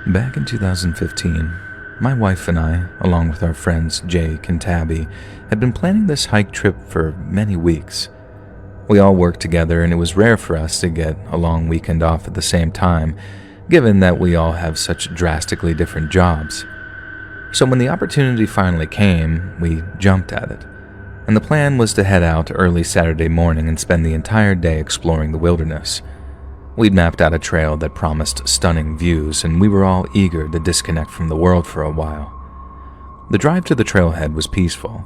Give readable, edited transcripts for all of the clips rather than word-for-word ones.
Back in 2015, my wife and I, along with our friends Jake and Tabby, had been planning this hike trip for many weeks. We all worked together, and it was rare for us to get a long weekend off at the same time, given that we all have such drastically different jobs. So when the opportunity finally came, we jumped at it, and the plan was to head out early Saturday morning and spend the entire day exploring the wilderness. We'd mapped out a trail that promised stunning views, and we were all eager to disconnect from the world for a while. The drive to the trailhead was peaceful.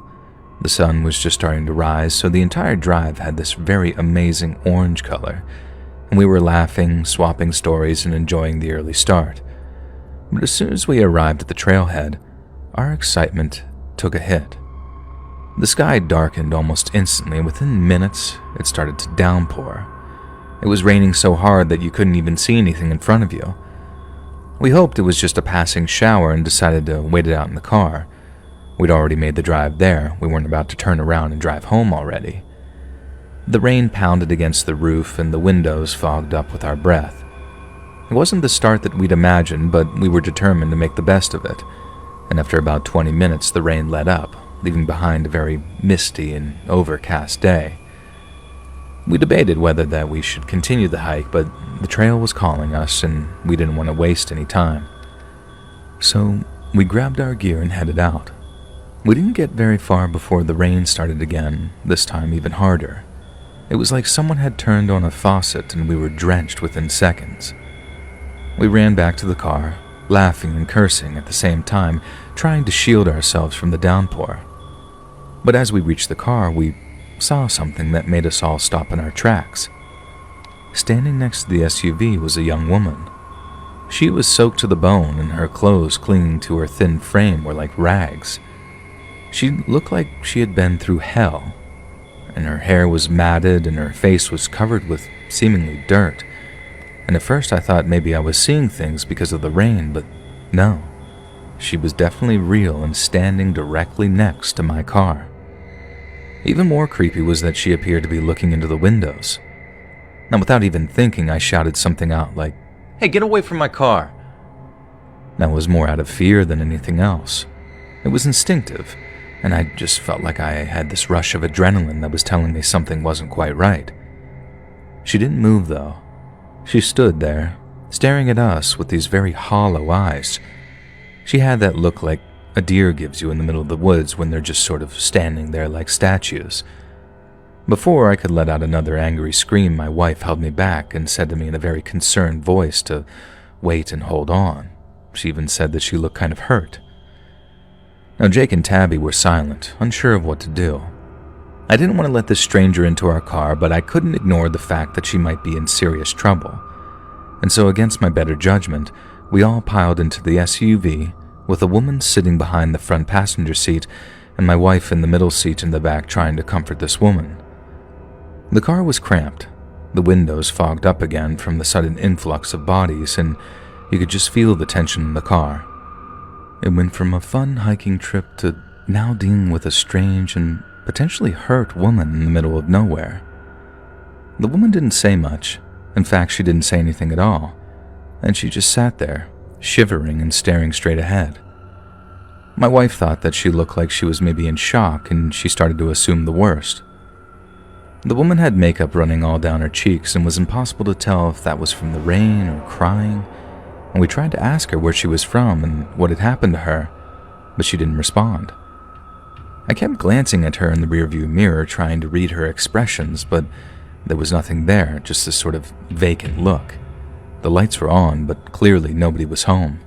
The sun was just starting to rise, so the entire drive had this very amazing orange color, and we were laughing, swapping stories, and enjoying the early start. But as soon as we arrived at the trailhead, our excitement took a hit. The sky darkened almost instantly, and within minutes, it started to downpour. It was raining so hard that you couldn't even see anything in front of you. We hoped it was just a passing shower and decided to wait it out in the car. We'd already made the drive there. We weren't about to turn around and drive home already. The rain pounded against the roof and the windows fogged up with our breath. It wasn't the start that we'd imagined, but we were determined to make the best of it. And after about 20 minutes, the rain let up, leaving behind a very misty and overcast day. We debated whether that we should continue the hike, but the trail was calling us, and we didn't want to waste any time. So we grabbed our gear and headed out. We didn't get very far before the rain started again, this time even harder. It was like someone had turned on a faucet and we were drenched within seconds. We ran back to the car, laughing and cursing at the same time, trying to shield ourselves from the downpour. But as we reached the car, we saw something that made us all stop in our tracks. Standing next to the SUV was a young woman. She was soaked to the bone, and her clothes clinging to her thin frame were like rags. She looked like she had been through hell, and her hair was matted and her face was covered with seemingly dirt. And at first I thought maybe I was seeing things because of the rain, but no. She was definitely real and standing directly next to my car. Even more creepy was that she appeared to be looking into the windows. Now, without even thinking, I shouted something out like, "Hey, get away from my car!" That was more out of fear than anything else. It was instinctive, and I just felt like I had this rush of adrenaline that was telling me something wasn't quite right. She didn't move, though. She stood there, staring at us with these very hollow eyes. She had that look like a deer gives you in the middle of the woods when they're just sort of standing there like statues. Before I could let out another angry scream, my wife held me back and said to me in a very concerned voice to wait and hold on. She even said that she looked kind of hurt. Now, Jake and Tabby were silent, unsure of what to do. I didn't want to let this stranger into our car, but I couldn't ignore the fact that she might be in serious trouble. And so, against my better judgment, we all piled into the SUV, with a woman sitting behind the front passenger seat and my wife in the middle seat in the back trying to comfort this woman. The car was cramped, the windows fogged up again from the sudden influx of bodies, and you could just feel the tension in the car. It went from a fun hiking trip to now dealing with a strange and potentially hurt woman in the middle of nowhere. The woman didn't say much. In fact, she didn't say anything at all, and she just sat there, shivering and staring straight ahead. My wife thought that she looked like she was maybe in shock, and she started to assume the worst. The woman had makeup running all down her cheeks, and was impossible to tell if that was from the rain or crying, and we tried to ask her where she was from and what had happened to her, but she didn't respond. I kept glancing at her in the rearview mirror, trying to read her expressions, but there was nothing there, just this sort of vacant look. The lights were on, but clearly nobody was home.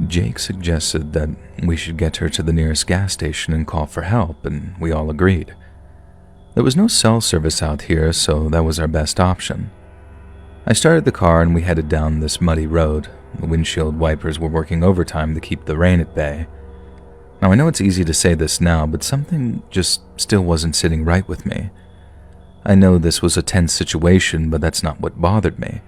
Jake suggested that we should get her to the nearest gas station and call for help, and we all agreed. There was no cell service out here, so that was our best option. I started the car and we headed down this muddy road. The windshield wipers were working overtime to keep the rain at bay. Now, I know it's easy to say this now, but something just still wasn't sitting right with me. I know this was a tense situation, but that's not what bothered me.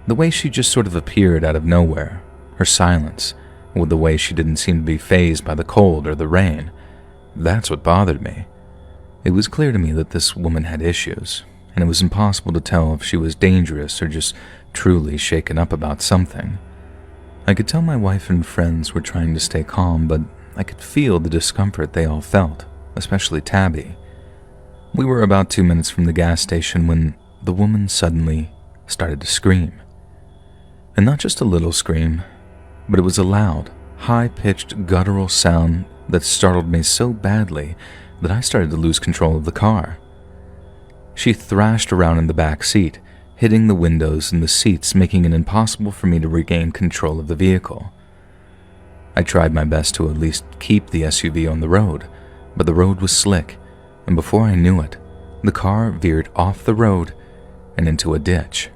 The way she just sort of appeared out of nowhere, her silence, with the way she didn't seem to be fazed by the cold or the rain, that's what bothered me. It was clear to me that this woman had issues, and it was impossible to tell if she was dangerous or just truly shaken up about something. I could tell my wife and friends were trying to stay calm, but I could feel the discomfort they all felt, especially Tabby. We were about 2 minutes from the gas station when the woman suddenly started to scream. And not just a little scream, but it was a loud, high-pitched, guttural sound that startled me so badly that I started to lose control of the car. She thrashed around in the back seat, hitting the windows and the seats, making it impossible for me to regain control of the vehicle. I tried my best to at least keep the SUV on the road, but the road was slick, and before I knew it, the car veered off the road and into a ditch.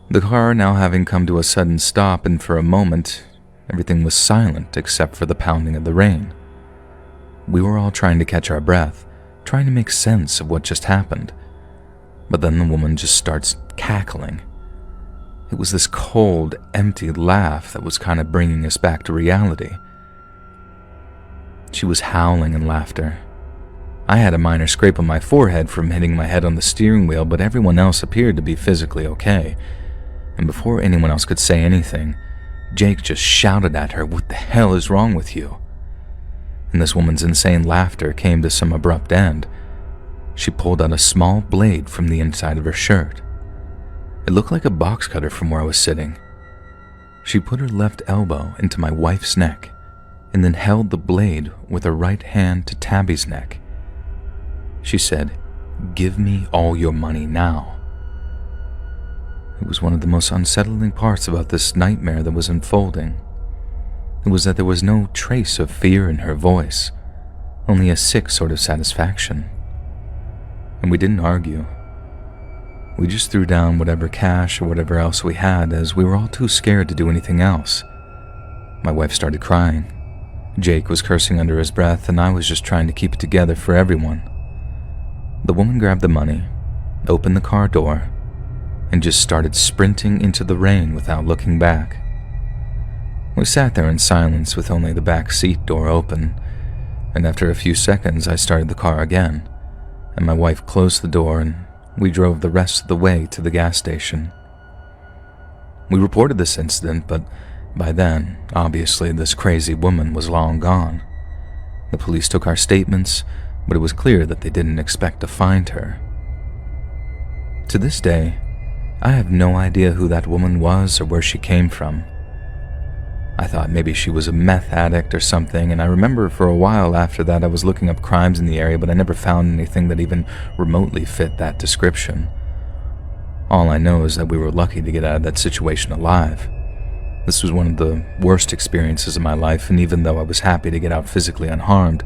The car now having come to a sudden stop, and for a moment, everything was silent except for the pounding of the rain. We were all trying to catch our breath, trying to make sense of what just happened. But then the woman just starts cackling. It was this cold, empty laugh that was kind of bringing us back to reality. She was howling in laughter. I had a minor scrape on my forehead from hitting my head on the steering wheel, but everyone else appeared to be physically okay. And before anyone else could say anything, Jake just shouted at her, "What the hell is wrong with you?" And this woman's insane laughter came to some abrupt end. She pulled out a small blade from the inside of her shirt. It looked like a box cutter from where I was sitting. She put her left elbow into my wife's neck and then held the blade with her right hand to Tabby's neck. She said, "Give me all your money now." It was one of the most unsettling parts about this nightmare that was unfolding. It was that there was no trace of fear in her voice, only a sick sort of satisfaction. And we didn't argue. We just threw down whatever cash or whatever else we had, as we were all too scared to do anything else. My wife started crying. Jake was cursing under his breath, and I was just trying to keep it together for everyone. The woman grabbed the money, opened the car door, and just started sprinting into the rain without looking back. We sat there in silence with only the back seat door open, and after a few seconds I started the car again, and my wife closed the door and we drove the rest of the way to the gas station. We reported this incident, but by then, obviously, this crazy woman was long gone. The police took our statements, but it was clear that they didn't expect to find her. To this day, I have no idea who that woman was or where she came from. I thought maybe she was a meth addict or something, and I remember for a while after that I was looking up crimes in the area, but I never found anything that even remotely fit that description. All I know is that we were lucky to get out of that situation alive. This was one of the worst experiences of my life, and even though I was happy to get out physically unharmed,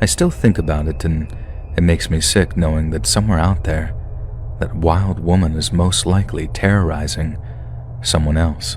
I still think about it, and it makes me sick knowing that somewhere out there, that wild woman is most likely terrorizing someone else.